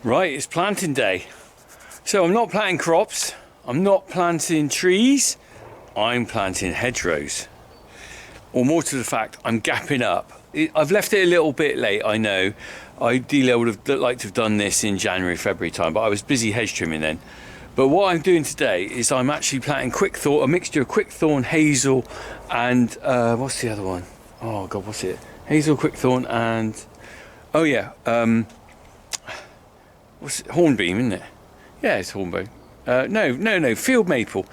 Right, it's planting day. So I'm not planting crops, I'm not planting trees, I'm planting hedgerows. Or more to the fact, I'm gapping up. I've left it a little bit late, I know. Ideally I would have liked to have done this in January, February time, but I was busy hedge trimming then. But what I'm doing today is I'm actually planting quickthorn, a mixture of quickthorn, hazel, and what's the other one? Oh God, what's it? Hazel, quickthorn, and oh yeah, what's it? Hornbeam, isn't it? Yeah, it's hornbeam. No, field maple,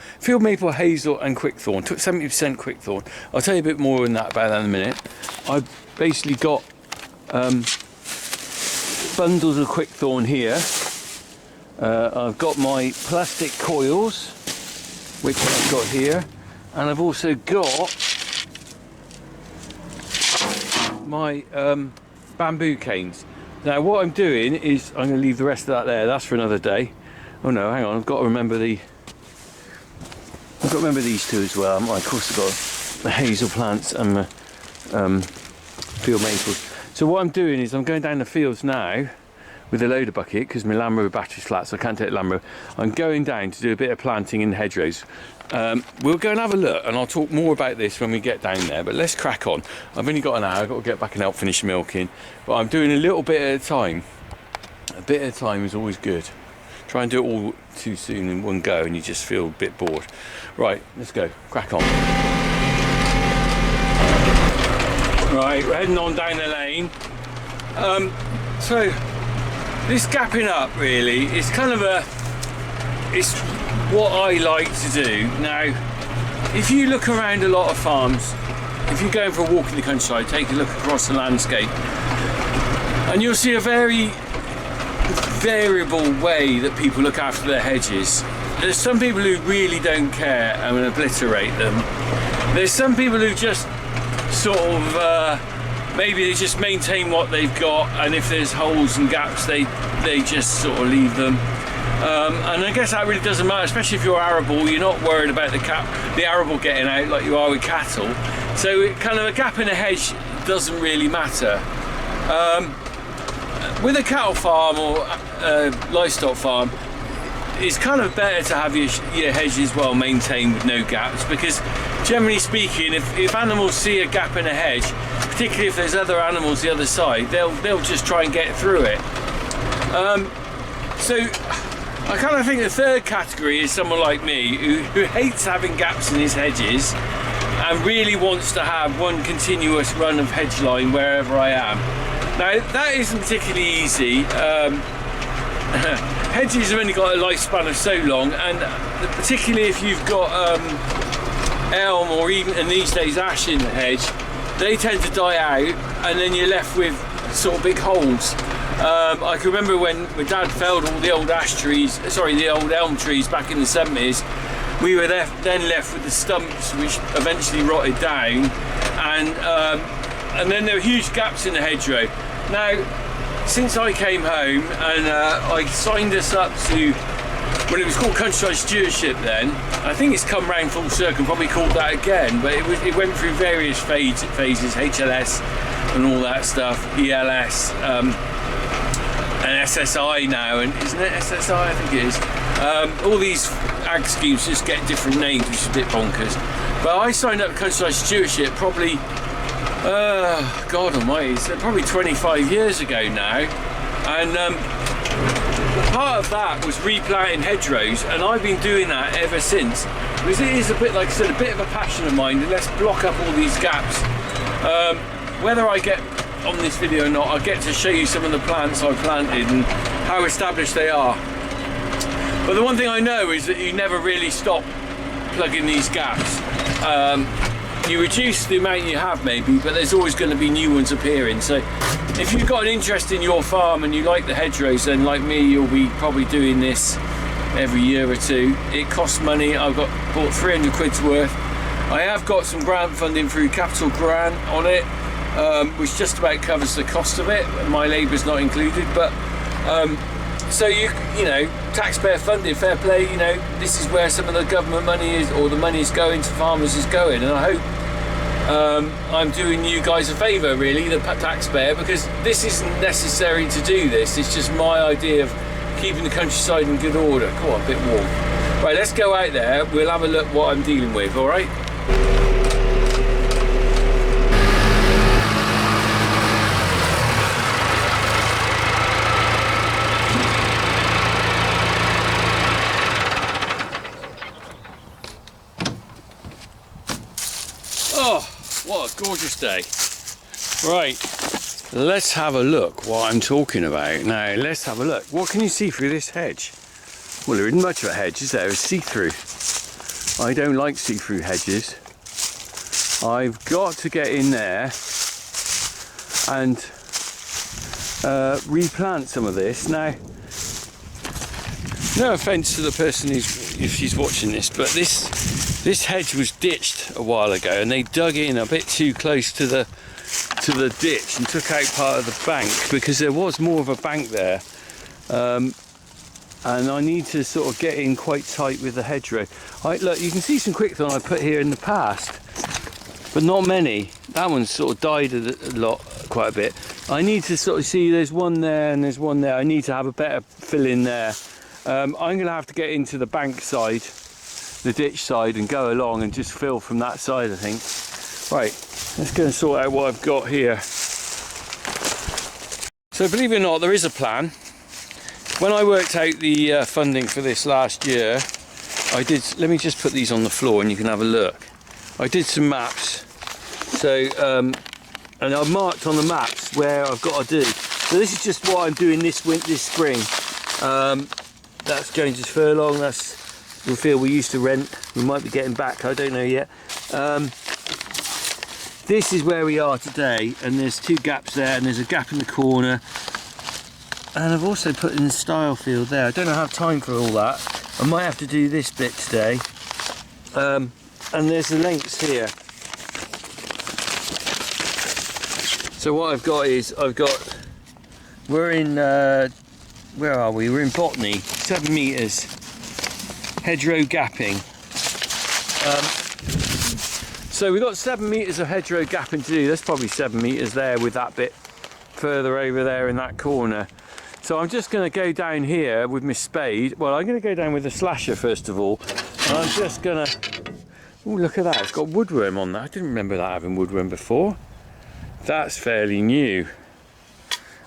hazel, and quickthorn. Took 70% quickthorn. I'll tell you a bit more about that in a minute. I've basically got bundles of quickthorn here. I've got my plastic coils, which I've got here, and I've also got my bamboo canes. Now what I'm doing is I'm going to leave the rest of that there. That's for another day. Oh no, hang on. I've got to remember these two as well. Of course, I've got the hazel plants and the field maples. So what I'm doing is I'm going down the fields now with a loader bucket because my Land Rover battery's flat, so I can't take the Land Rover. I'm going down to do a bit of planting in hedgerows. We'll go and have a look, and I'll talk more about this when we get down there, but let's crack on. I've only got an hour. I've got to get back and help finish milking, but I'm doing a little bit at a time. A bit at a time is always good. Try and do it all too soon in one go and you just feel a bit bored. Right, let's go, crack on. Right, we're heading on down the lane. So this gapping up really is kind of it's what I like to do. Now, if you look around a lot of farms, if you're going for a walk in the countryside, take a look across the landscape and you'll see a very variable way that people look after their hedges. There's some people who really don't care and will obliterate them. There's some people who just sort of maybe they just maintain what they've got, and if there's holes and gaps they just sort of leave them. And I guess that really doesn't matter, especially if you're arable. You're not worried about the arable getting out like you are with cattle. So kind of a gap in a hedge doesn't really matter. With a cattle farm or livestock farm, it's kind of better to have your hedges well maintained with no gaps, because generally speaking, if animals see a gap in a hedge, particularly if there's other animals the other side, they'll just try and get through it. So I kind of think the third category is someone like me who hates having gaps in his hedges and really wants to have one continuous run of hedge line wherever I am. Now that isn't particularly easy. Hedges have only got a lifespan of so long, and particularly if you've got elm or even in these days ash in the hedge, they tend to die out and then you're left with sort of big holes. I can remember when my dad felled all the old the old elm trees back in the 70s. We were then left with the stumps which eventually rotted down, and then there were huge gaps in the hedgerow. Now, since I came home and I signed us up to, well, it was called Countryside Stewardship then. I think it's come round full circle, probably called that again, but it went through various phases, HLS and all that stuff, ELS, and SSI now, and isn't it SSI? I think it is. All these ag schemes just get different names, which is a bit bonkers. But I signed up to Countryside Stewardship probably, God almighty, so probably 25 years ago now, and part of that was replanting hedgerows, and I've been doing that ever since, because it is a bit, like I said, a bit of a passion of mine. Let's block up all these gaps. Whether I get on this video or not, I'll get to show you some of the plants I've planted and how established they are. But the one thing I know is that you never really stop plugging these gaps. You reduce the amount you have maybe, but there's always going to be new ones appearing. So if you've got an interest in your farm and you like the hedgerows, then like me, you'll be probably doing this every year or two. It costs money. I've bought 300 quid's worth. I have got some grant funding through Capital Grant on it, which just about covers the cost of it. My labour's not included, but so you know, taxpayer funded, fair play. You know, this is where some of the government money is, or the money is going to farmers is going, and I hope I'm doing you guys a favour, really, the taxpayer, because this isn't necessary to do this. It's just my idea of keeping the countryside in good order. Come on, a bit warm. Right, let's go out there. We'll have a look what I'm dealing with, all right? Oh, what a gorgeous day. Right, let's have a look what I'm talking about. Now, let's have a look. What can you see through this hedge? Well, there isn't much of a hedge, is there? It's see-through. I don't like see-through hedges. I've got to get in there and replant some of this. Now, no offence to the person who's, if she's watching this, but this hedge was ditched a while ago, and they dug in a bit too close to the ditch and took out part of the bank, because there was more of a bank there, and I need to sort of get in quite tight with the hedgerow. Look, you can see some quickthorn I put here in the past, but not many. That one's sort of died a lot, quite a bit. I need to sort of see, there's one there and there's one there. I need to have a better fill in there. I'm going to have to get into the bank side, the ditch side, and go along and just fill from that side, I think. Right, let's go and sort out what I've got here. So believe it or not, there is a plan. When I worked out the funding for this last year, I did, let me just put these on the floor and you can have a look. I did some maps, so and I've marked on the maps where I've got to do. So this is just what I'm doing this spring. That's Jones's furlong, that's the field we used to rent. We might be getting back, I don't know yet. This is where we are today, and there's two gaps there, and there's a gap in the corner. And I've also put in the style field there. I don't have time for all that. I might have to do this bit today. And there's the lengths here. So what I've got is, we're in, where are we? We're in botany, 7 metres. Hedgerow gapping. So we've got 7 metres of hedgerow gapping to do. There's probably 7 metres there with that bit further over there in that corner. So I'm just going to go down here with my spade. Well, I'm going to go down with a slasher first of all. And I'm just going to... Oh, look at that. It's got woodworm on that. I didn't remember that having woodworm before. That's fairly new.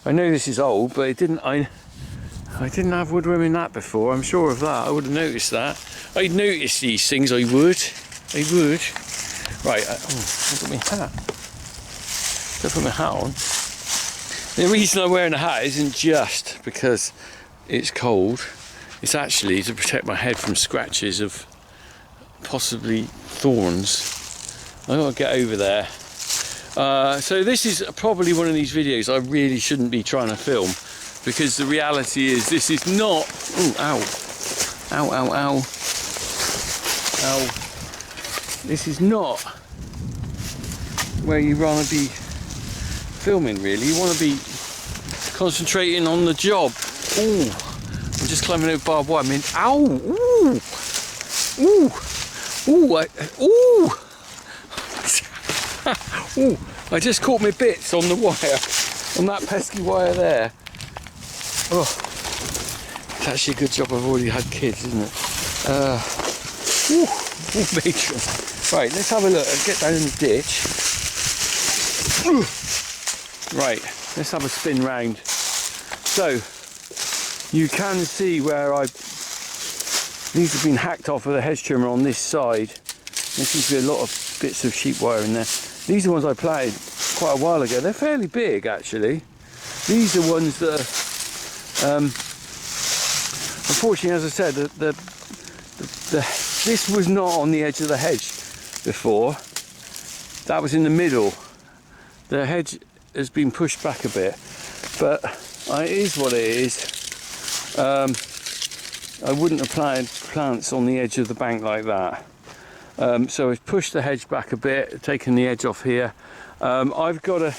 I know this is old, but it didn't... I didn't have woodworm in that before. I'm sure of that. I would have noticed that. I'd notice these things. I would. Right. I've got my hat. Don't put my hat on. The reason I'm wearing a hat isn't just because it's cold. It's actually to protect my head from scratches of possibly thorns. I've got to get over there. So this is probably one of these videos I really shouldn't be trying to film, because the reality is this is not... Ooh, ow. Ow, ow, ow. Ow. This is not where you want to be filming, really. You want to be concentrating on the job. Ooh, I'm just climbing over barbed wire. I mean, ow! Ooh! Ooh! Ooh! Ooh! I just caught my bits on the wire, on that pesky wire there. Oh, it's actually a good job I've already had kids, isn't it? Matron. Right, let's have a look. Let's get down in the ditch. Right, let's have a spin round. So, you can see where these have been hacked off with a hedge trimmer on this side. There seems to be a lot of bits of sheep wire in there. These are ones I planted quite a while ago. They're fairly big, actually. These are ones that are, unfortunately, as I said, this was not on the edge of the hedge before. That was in the middle. The hedge has been pushed back a bit, but it is what it is. I wouldn't have planted plants on the edge of the bank like that. So I've pushed the hedge back a bit, taken the edge off here. I've got to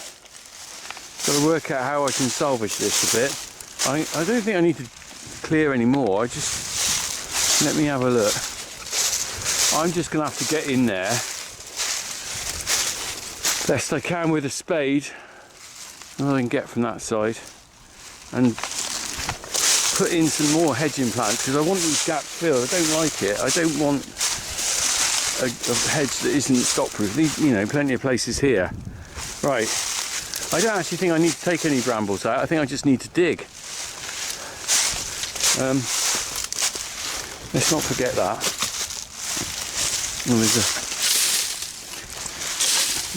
work out how I can salvage this a bit. I don't think I need to clear any more. Let me have a look. I'm just going to have to get in there best I can with a spade, all I can get from that side, and put in some more hedging plants because I want these gaps filled. I don't like it. I don't want a hedge that isn't stock proof. You know, plenty of places here. Right, I don't actually think I need to take any brambles out. I think I just need to dig. Let's not forget that. Well,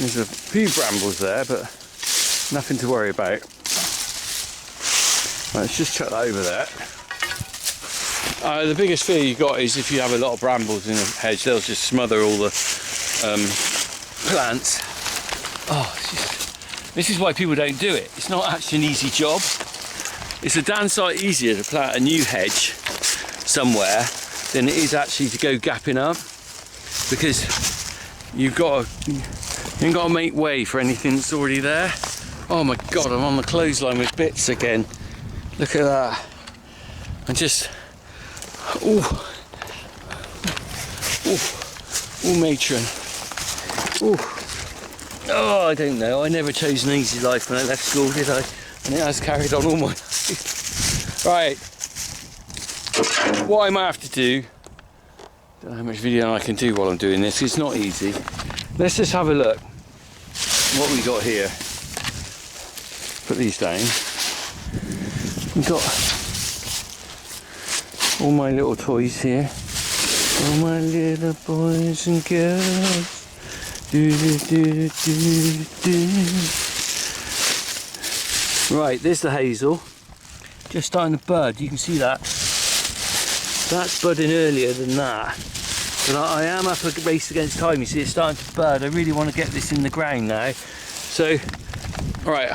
there's a few brambles there, but nothing to worry about. Right, let's just chuck that over there. The biggest fear you got is if you have a lot of brambles in a hedge, they'll just smother all the plants. Oh, this is why people don't do it. It's not actually an easy job. It's a damn sight easier to plant a new hedge somewhere than it is actually to go gapping up, because you've got to make way for anything that's already there. Oh my god, I'm on the clothesline with bits again. Look at that. I'm just matron. Oh, I don't know. I never chose an easy life when I left school, did I? And it has carried on all my life. Right. What I might have to do, don't know how much video I can do while I'm doing this. It's not easy. Let's just have a look what we got here. Put these down. We've got all my little toys here. All my little boys and girls. Do, do, do, do, do. Right, there's the hazel. Just starting to bud. You can see that. That's budding earlier than that. But I am up a race against time. You see, it's starting to bud. I really want to get this in the ground now. So, all right.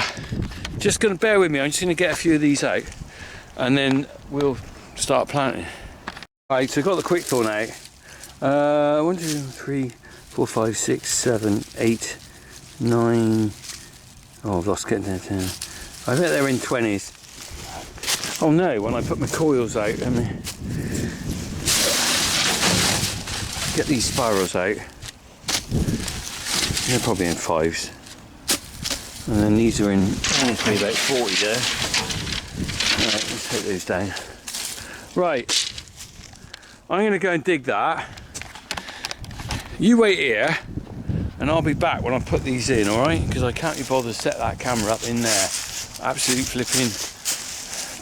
Just going to bear with me. I'm just going to get a few of these out, and then we'll start planting. Right, so I've got the quick thorn out. 1, 2, 3, 4, 5, 6, 7, 8, 9. Oh, I've lost getting there. 10. I bet they're in 20s. Oh no! When I put my coils out, let me get these spirals out. They're probably in 5s. And then these are in, probably about 40 there. Alright, let's take those down. Right, I'm going to go and dig that. You wait here, and I'll be back when I put these in, alright? Because I can't be bothered to set that camera up in there. Absolute flipping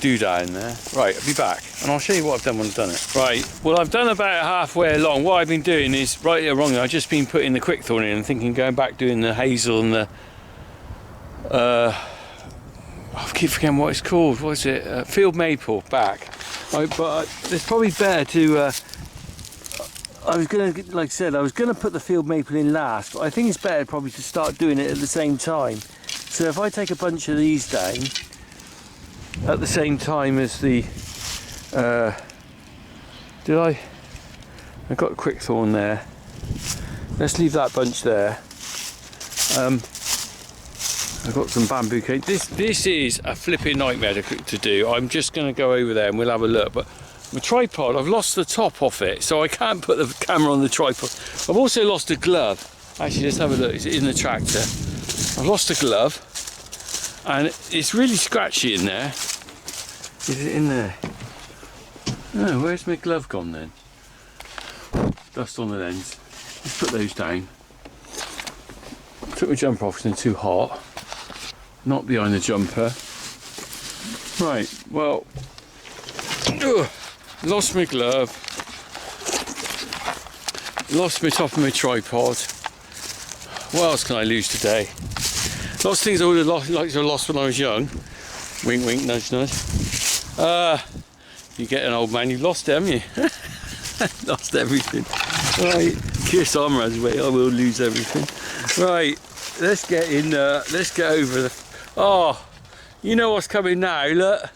doodah in there. Right, I'll be back, and I'll show you what I've done when I've done it. Right, well I've done about halfway along. What I've been doing is, right or wrong, I've just been putting the quick thorn in and thinking going back doing the hazel and the I keep forgetting what it's called. What is it? Field maple back. But it's probably better to. I was gonna, like I said, I was gonna put the field maple in last, but I think it's better probably to start doing it at the same time. So if I take a bunch of these down at the same time as the, I got a quick thorn there. Let's leave that bunch there. I've got some bamboo cane. This is a flipping nightmare to do. I'm just going to go over there and we'll have a look. But my tripod, I've lost the top off it, so I can't put the camera on the tripod. I've also lost a glove. Actually, let's have a look. It's in the tractor. I've lost a glove, and it's really scratchy in there. Is it in there? Oh, where's my glove gone then? Dust on the lens. Let's put those down. Took my jumper off because it's too hot. Not behind the jumper. Right, well, lost my glove. Lost my top of my tripod. What else can I lose today? Lots of things I would have liked to have lost when I was young. Wink, wink, nudge, nudge. You get an old man, you've lost it, haven't you? Lost everything. Right, kiss on, Raspberry, I will lose everything. Right, let's get in, let's get over the... Oh, you know what's coming now, look.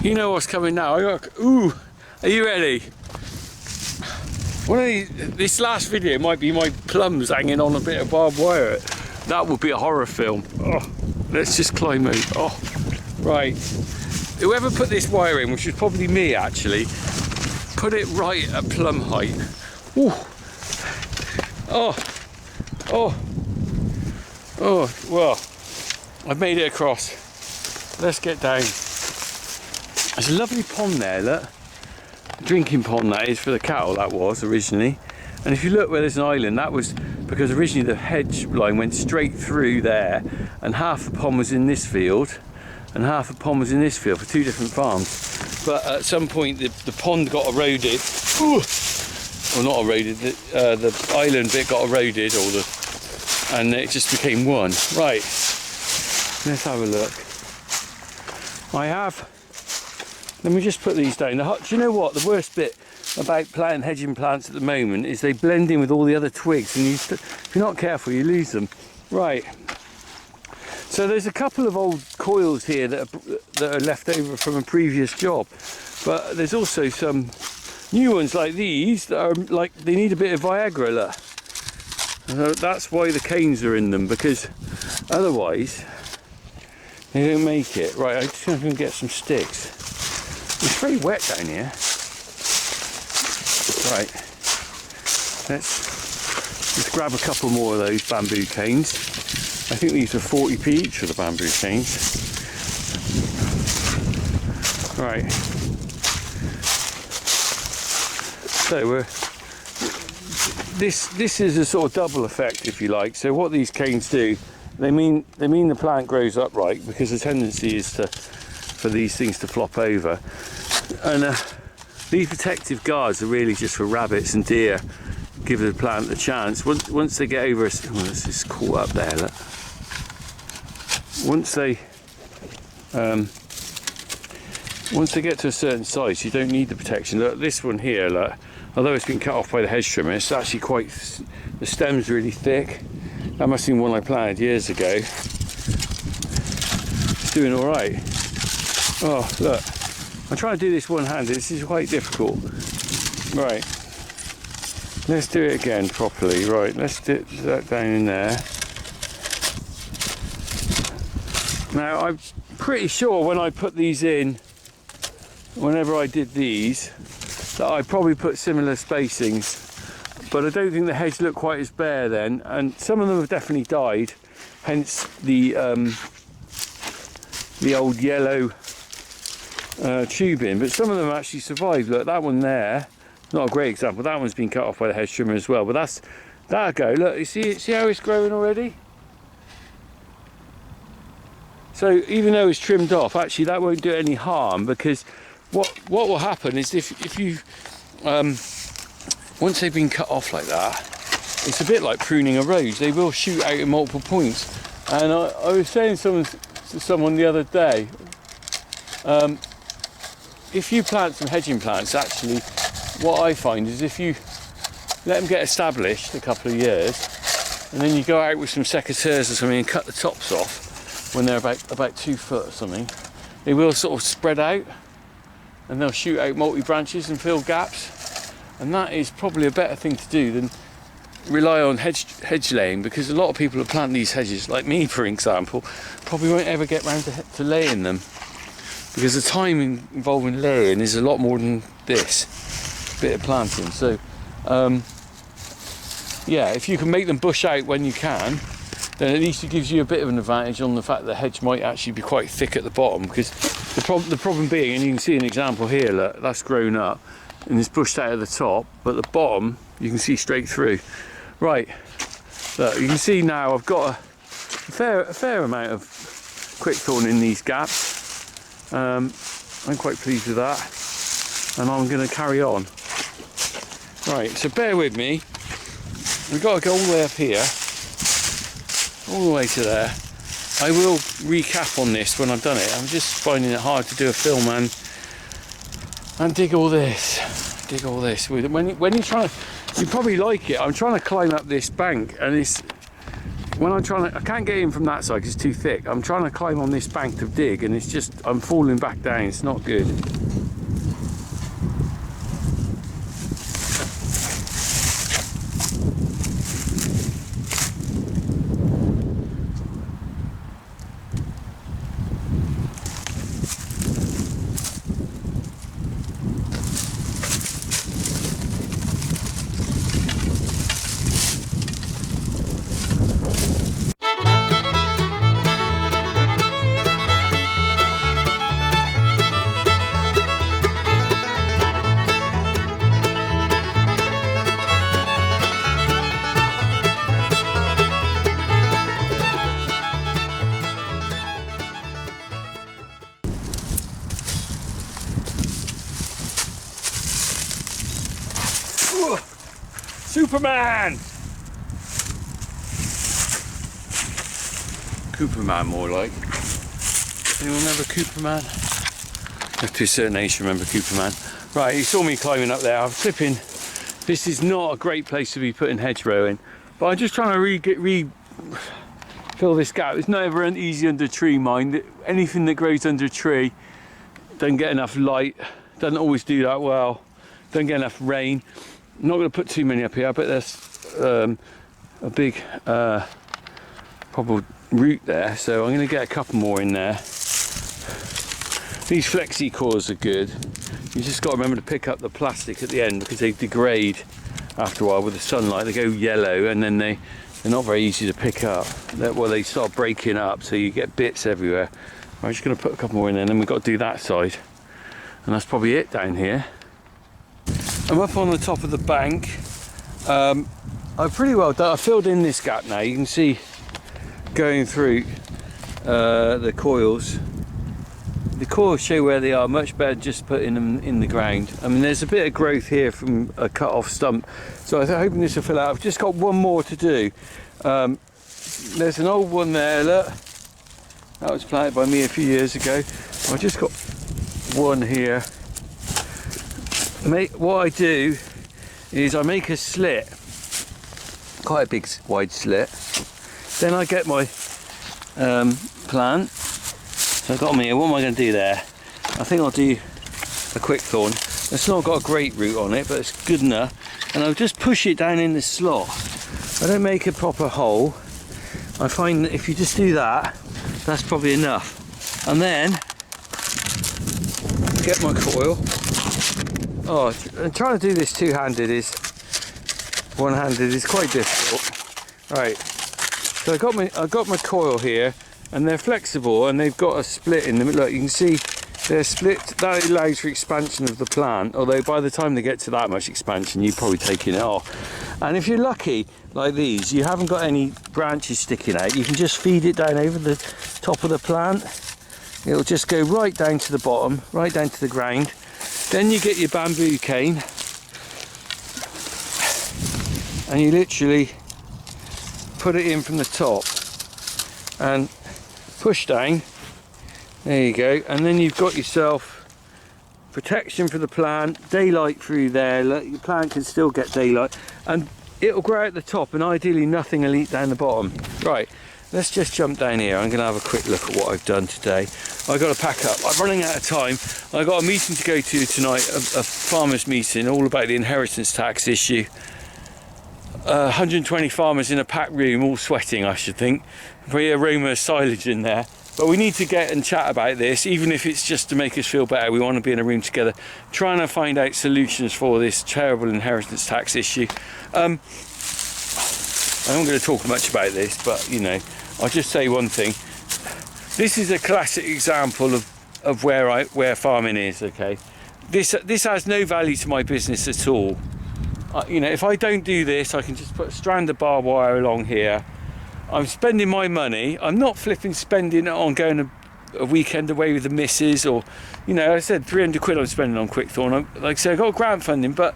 You know what's coming now. Ooh, are you ready? This last video might be my plums hanging on a bit of barbed wire. That would be a horror film. Oh, let's just climb out. Oh, right. Whoever put this wire in, which was probably me actually, put it right at plum height. Ooh. Oh, Oh, well, I've made it across. Let's get down. There's a lovely pond there, look. A drinking pond that is for the cattle, that was originally. And if you look where there's an island, that was because originally the hedge line went straight through there, and half the pond was in this field and half the pond was in this field for two different farms. But at some point the pond got eroded. Ooh. Well, not eroded, the island bit got eroded, and it just became one. Right, let's have a look. Let me just put these down. Do you know what? The worst bit about planting hedging plants at the moment is they blend in with all the other twigs, and if you're not careful, you lose them. Right. So there's a couple of old coils here that are left over from a previous job, but there's also some new ones like these that are like, they need a bit of Viagra. Look. So that's why the canes are in them, because otherwise they don't make it. Right, I'm just going to get some sticks. It's very wet down here. Right, let's grab a couple more of those bamboo canes. I think these are 40p each for the bamboo canes. Right. So this is a sort of double effect, if you like. So what these canes do, they mean the plant grows upright, because the tendency is for these things to flop over. And these protective guards are really just for rabbits and deer. Give the plant a chance. Once they get over, well, it's just caught up there. Look. Once they get to a certain size, you don't need the protection. Look, this one here, look, although it's been cut off by the hedge trimmer, it's actually the stem's really thick. That must have been one I planted years ago. It's doing all right. Oh, look. I'm trying to do this one-handed. This is quite difficult. Right. Let's do it again properly. Right, let's do that down in there. Now, I'm pretty sure when I put these in, whenever I did these, that I probably put similar spacings, but I don't think the hedge looked quite as bare then, and some of them have definitely died, hence the old yellow tubing, but some of them actually survived. Look, that one there, not a great example. That one's been cut off by the hedge trimmer as well, but that'll go. Look, you see how it's growing already? So even though it's trimmed off, actually that won't do any harm, because what will happen is if you once they've been cut off like that, it's a bit like pruning a rose. They will shoot out in multiple points. And I was saying to someone the other day, if you plant some hedging plants, actually what I find is if you let them get established a couple of years, and then you go out with some secateurs or something and cut the tops off when they're about 2 foot or something, they will sort of spread out and they'll shoot out multi-branches and fill gaps, and that is probably a better thing to do than rely on hedge laying, because a lot of people who plant these hedges, like me for example, probably won't ever get round to laying them, because the time involved in laying is a lot more than this bit of planting. So yeah, if you can make them bush out when you can, then at least it gives you a bit of an advantage on the fact that the hedge might actually be quite thick at the bottom, because the problem being, and you can see an example here, look, that's grown up and it's pushed out at the top, but the bottom you can see straight through. Right, look, you can see now I've got a fair amount of quickthorn in these gaps. I'm quite pleased with that, and I'm going to carry on. Right, so bear with me. We've got to go all the way up here, all the way to there. I will recap on this when I've done it. I'm just finding it hard to do a film and dig all this. When you're trying to, you probably like it. I'm trying to climb up this bank, and I can't get in from that side because it's too thick. I'm trying to climb on this bank to dig, and it's just, I'm falling back down. It's not good. Whoa. Superman! Cooperman, more like. Anyone remember Cooperman? Up to a certain age, remember Cooperman. Right, you saw me climbing up there. I'm flipping. This is not a great place to be putting hedgerow in, but I'm just trying to fill this gap. It's never easy under a tree, mind. Anything that grows under a tree doesn't get enough light, doesn't always do that well, doesn't get enough rain. I'm not going to put too many up here, but there's a big probable root there, so I'm going to get a couple more in there. These flexi cores are good. You just got to remember to pick up the plastic at the end because they degrade after a while with the sunlight. They go yellow and then they're not very easy to pick up. Well, they start breaking up, so you get bits everywhere. I'm just going to put a couple more in there, and then we've got to do that side. And that's probably it down here. I'm up on the top of the bank. I've pretty well done. I filled in this gap now. You can see going through the coils. The coils show where they are, much better just putting them in the ground. I mean, there's a bit of growth here from a cut off stump, so I'm hoping this will fill out. I've just got one more to do. There's an old one there, look. That was planted by me a few years ago. I've just got one here. What I do is I make a slit, quite a big wide slit. Then I get my plant. So I've got them here. What am I going to do there? I think I'll do a quick thorn. It's not got a great root on it, but it's good enough. And I'll just push it down in the slot. I don't make a proper hole. I find that if you just do that, that's probably enough. And then get my coil. Oh, and trying to do this two-handed is one-handed is quite difficult. Right. So I got my coil here. And they're flexible and they've got a split in them. Look, you can see they're split. That allows for expansion of the plant, although by the time they get to that much expansion you're probably taking it off. And if you're lucky, like these, you haven't got any branches sticking out, you can just feed it down over the top of the plant. It'll just go right down to the bottom, right down to the ground. Then you get your bamboo cane and you literally put it in from the top and push down. There you go, and then you've got yourself protection for the plant, daylight through there. Look, your plant can still get daylight and it'll grow out the top, and ideally nothing will eat down the bottom. Right, let's just jump down here. I'm going to have a quick look at what I've done today. I've got to pack up. I'm running out of time. I've got a meeting to go to tonight, a farmers meeting all about the inheritance tax issue. 120 farmers in a packed room, all sweating, I should think. Very aroma of silage in there. But we need to get and chat about this, even if it's just to make us feel better. We want to be in a room together, trying to find out solutions for this terrible inheritance tax issue. I'm not going to talk much about this, but you know, I'll just say one thing. This is a classic example of where farming is. Okay, this has no value to my business at all. You know, if I don't do this, I can just put a strand of barbed wire along here. I'm spending my money. I'm not flipping spending it on going a weekend away with the missus, or, you know, I said 300 quid I'm spending on Quickthorn. Like I said, I've got grant funding, but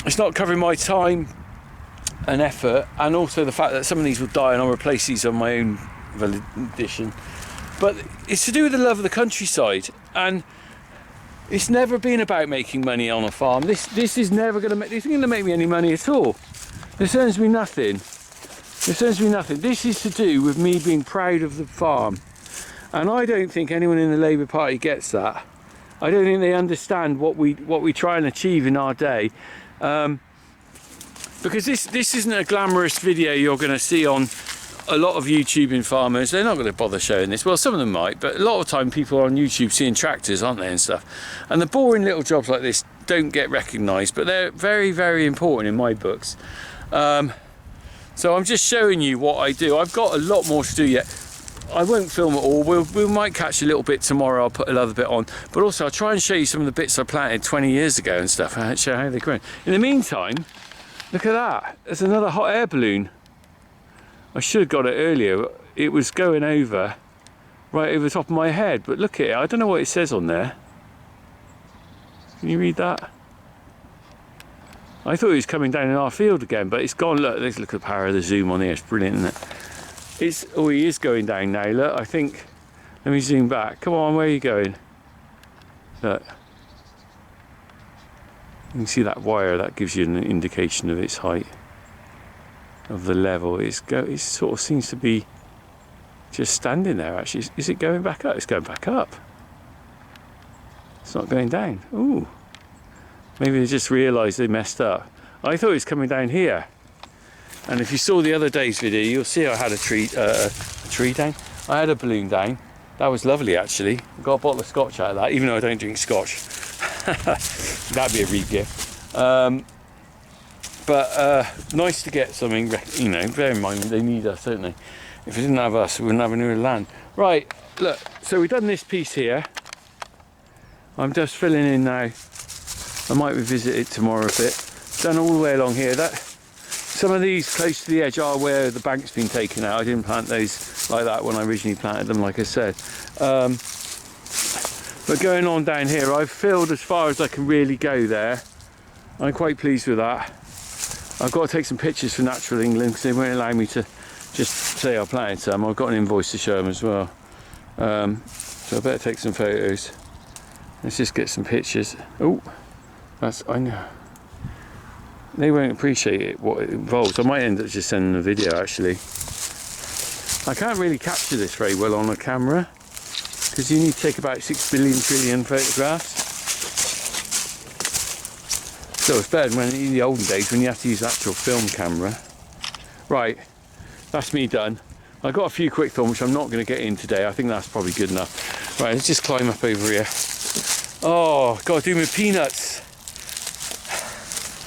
it's not covering my time and effort, and also the fact that some of these will die and I'll replace these on my own volition. But it's to do with the love of the countryside, and it's never been about making money on a farm. This is never going to make. This isn't going to make me any money at all. This earns me nothing. This earns me nothing. This is to do with me being proud of the farm, and I don't think anyone in the Labour Party gets that. I don't think they understand what we try and achieve in our day, because this isn't a glamorous video you're going to see on a lot of YouTubing farmers. They're not going to bother showing this. Well, some of them might, but a lot of the time people are on YouTube seeing tractors, aren't they, and stuff. And the boring little jobs like this don't get recognised, but they're very, very important in my books. So I'm just showing you what I do. I've got a lot more to do yet. I won't film it all. We might catch a little bit tomorrow. I'll put another bit on, but also I'll try and show you some of the bits I planted 20 years ago and stuff, and show how they're growing. In the meantime, look at that. There's another hot air balloon. I should have got it earlier. It was going over, right over the top of my head, but look at it. I don't know what it says on there. Can you read that? I thought he was coming down in our field again, but it's gone. Look, let's look at the power of the zoom on here. It's brilliant, isn't it? Oh, he is going down now. Look, I think. Let me zoom back. Come on, where are you going? Look. You can see that wire. That gives you an indication of its height, of the level. It sort of seems to be just standing there. Actually, is it going back up? It's going back up. It's not going down. Ooh. Maybe they just realised they messed up. I thought it was coming down here. And if you saw the other day's video, you'll see I had a tree down. I had a balloon down. That was lovely, actually. I got a bottle of scotch out of that, even though I don't drink scotch. That'd be a re-gift. But nice to get something, you know, bear in mind they need us, don't they? If they didn't have us, we wouldn't have anywhere to land. Right, look, so we've done this piece here. I'm just filling in now. I might revisit it tomorrow a bit. Done all the way along here. Some of these close to the edge are where the bank's been taken out. I didn't plant those like that when I originally planted them, like I said. But going on down here, I've filled as far as I can really go there. I'm quite pleased with that. I've got to take some pictures for Natural England because they won't allow me to just say I planted some. I've got an invoice to show them as well. So I better take some photos. Let's just get some pictures. Oh, I know. They won't appreciate it, what it involves. I might end up just sending a video, actually. I can't really capture this very well on a camera because you need to take about 6 billion trillion photographs. So it's better than in the olden days when you have to use actual film camera. Right, that's me done. I've got a few quick films which I'm not going to get in today. I think that's probably good enough. Right, let's just climb up over here. Oh, got to do my peanuts.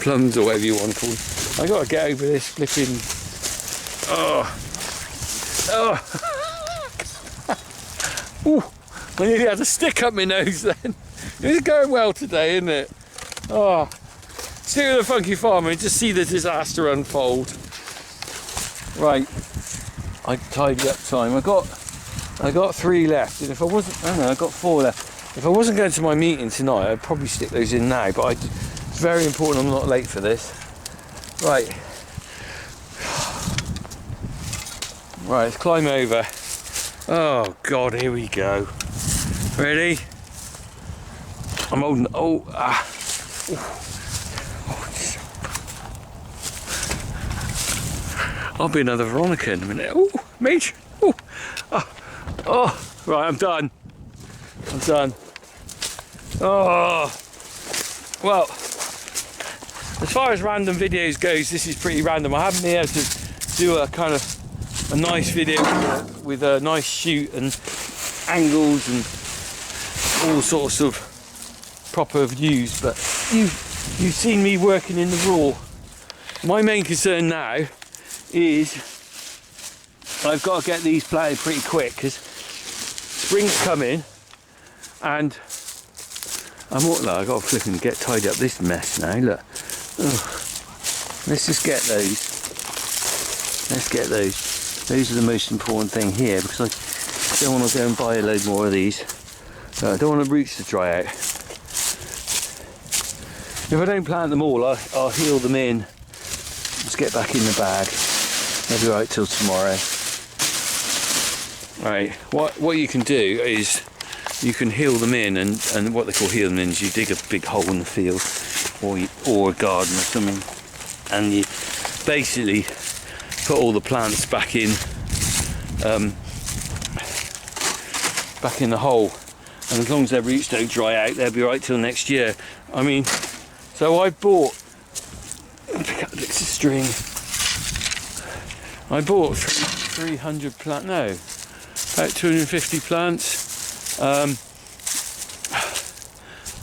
Plums or whatever you want to call them. I got to get over this flipping. Ooh, I nearly had a stick up my nose then. It's going well today, isn't it? Oh, stick with the funky farmer and just see the disaster unfold. Right, I tidy up time. I got 3 left, and if I wasn't, I don't know, I got 4 left. If I wasn't going to my meeting tonight, I'd probably stick those in now. But it's very important I'm not late for this. Right. Right, let's climb over. Oh God, here we go. Ready? I'm holding. I'll be another Veronica in a minute. Oh, mate. Oh, right, I'm done. I'm done. Oh, well, as far as random videos goes, this is pretty random. I haven't been able to do a kind of a nice video with a nice shoot and angles and all sorts of proper views, but you've seen me working in the raw. My main concern now is I've got to get these planted pretty quick because spring's coming and I've got to flip and get tidy up this mess now. Look, let's just get those. Let's get those. Those are the most important thing here because I don't want to go and buy a load more of these. I don't want the roots to dry out. If I don't plant them all, I'll heal them in. Let's get back in the bag. They'll be right till tomorrow. Right, what you can do is you can heal them in, and what they call heal them in is you dig a big hole in the field or a garden or something, and you basically put all the plants back in the hole, and as long as their roots don't dry out, they'll be right till next year. I mean, so I bought, pick up bits of string. I bought 300 plants, no, about 250 plants.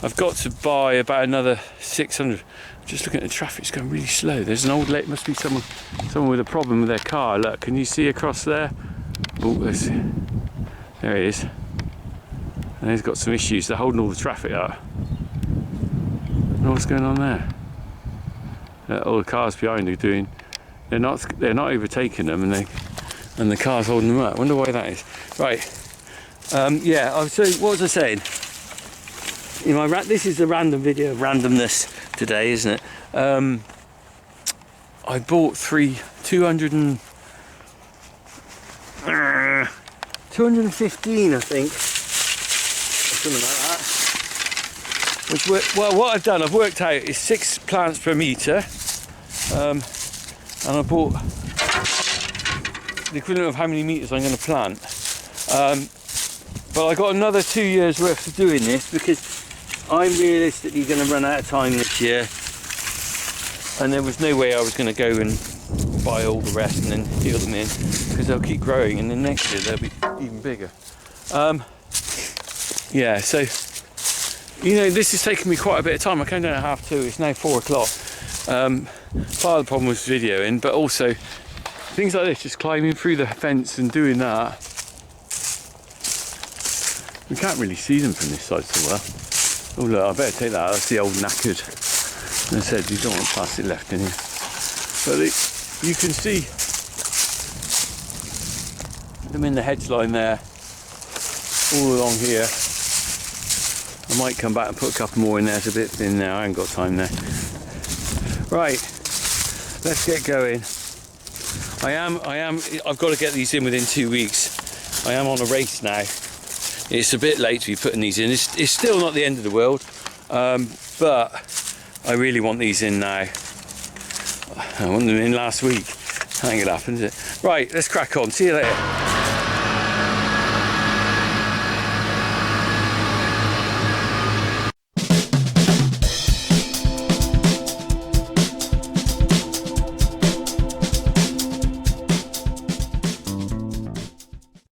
I've got to buy about another 600. Just looking at the traffic, it's going really slow. There's an old lady, must be someone with a problem with their car. Look, can you see across there? Oh, there he is. And he's got some issues. They're holding all the traffic up. What's going on there? All the cars behind are doing. They're not overtaking them, and the car's holding them up. I wonder why that is. Right. Yeah. So what was I saying? You know, this is a random video of randomness today, isn't it? I bought 215, I think, or something like that. Which well, what I've done, I've worked out is 6 plants per metre, and I bought the equivalent of how many metres I'm going to plant. But I got another 2 years worth of doing this because I'm realistically going to run out of time this year, and there was no way I was going to go and buy all the rest and then deal them in, because they'll keep growing and then next year they'll be even bigger. Yeah, so you know, this has taken me quite a bit of time. I came down at 2:30, it's now 4 o'clock. Part of the problem was videoing, but also things like this, just climbing through the fence and doing that. We can't really see them from this side so well. Oh look, I better take that out. That's the old knackered. As I said, you don't want plastic left in here. But you can see them in the hedge line there, all along here. I might come back and put a couple more in there. It's a bit thin now, I haven't got time there. Right, let's get going. I've got to get these in within 2 weeks. I am on a race now. It's a bit late to be putting these in. It's still not the end of the world, but I really want these in now. I want them in last week. That ain't gonna happen, is it? Right, let's crack on. See you later.